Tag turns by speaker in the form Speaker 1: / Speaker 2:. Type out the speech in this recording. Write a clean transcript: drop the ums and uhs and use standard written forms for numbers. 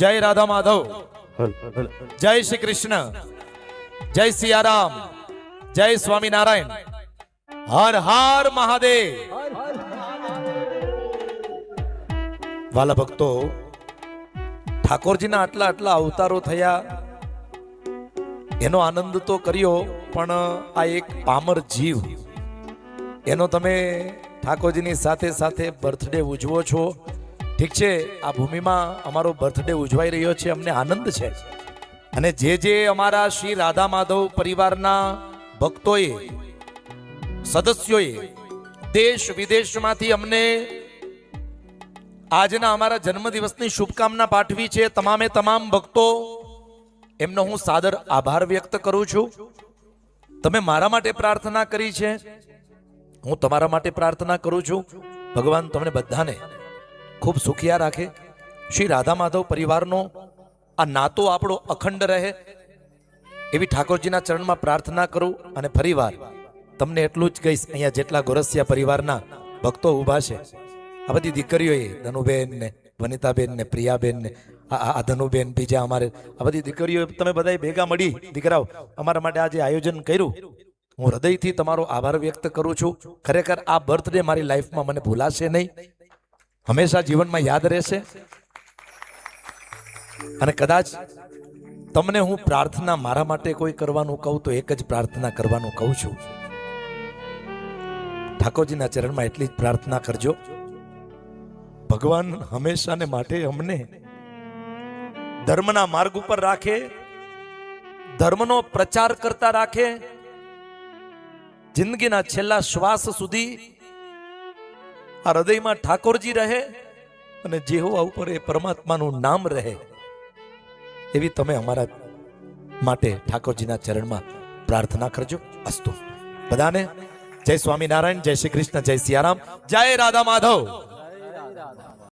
Speaker 1: જય રાધા માધવ, જય શ્રી કૃષ્ણ, જય સિયારામ, જય સ્વામિનારાયણ, હર હર મહાદેવ. વાલા ભક્તો, ઠાકોરજીના આટલા આટલા અવતારો થયા એનો આનંદ તો કર્યો, પણ આ એક પામર જીવ એનો તમે ઠાકોરજીની સાથે સાથે બર્થડે ઉજવો છો. ઠીક છે, આ ભૂમિમાં અમારો બર્થડે ઉજવાઈ રહ્યો છે, અમને આનંદ છે. અને જે અમારા શ્રી રાધા માધવ પરિવારના ભક્તોએ, સદસ્યોએ દેશ વિદેશમાંથી અમને આજના અમારા જન્મદિવસની શુભકામના પાઠવી છે, તમામે તમામ ભક્તો, એમનો હું સાદર આભાર વ્યક્ત કરું છું. તમે મારા માટે પ્રાર્થના કરી છે, હું તમારા માટે પ્રાર્થના કરું છું. ભગવાન તમને બધાને ખૂબ સુખિયા રાખે. શ્રી રાધા માધવ પરિવારનો આ નાતો આપણો અખંડ રહે એવી ઠાકોરજીના ચરણમાં પ્રાર્થના કરું. અને ફરીવાર તમને એટલું જ કહીશ, અહીંયા જેટલા ગોરસિયા પરિવારના ભક્તો ઊભા છે, આ બધી દીકરીઓએ, ધનુબેન ને વનિતાબેન ને પ્રિયાબેન ને આ ધનુબેન, બીજા અમારે આ બધી દીકરીઓ, તમે બધા ભેગા મળી દીકરાઓ અમારા માટે આજે આયોજન કર્યું, હું હૃદયથી તમારો આભાર વ્યક્ત કરું છું. ખરેખર આ બર્થડે મારી લાઈફમાં મને ભૂલાશે નહીં, હંમેશા જીવનમાં યાદ રહેશે. અને કદાચ તમને હું પ્રાર્થના મારા માટે કોઈ કરવાનું કહું તો એક જ પ્રાર્થના કરવાનું કહું છું, ઠાકોરજીના ચરણમાં એટલી જ પ્રાર્થના કરજો, ભગવાન હંમેશા ને માટે અમને ધર્મના માર્ગ ઉપર રાખે, ધર્મનો પ્રચાર કરતા રાખે, જિંદગીના છેલ્લા શ્વાસ સુધી આ હૃદયમાં ઠાકોરજી રહે અને જેહોવા ઉપર એ પરમાત્માનું નામ રહે, એવી તમે અમારા માટે ઠાકોરજીના ચરણમાં પ્રાર્થના કરજો. અસ્તુ. બધાને જય સ્વામિનારાયણ, જય શ્રી કૃષ્ણ, જય સિયારામ, જય રાધા માધવ.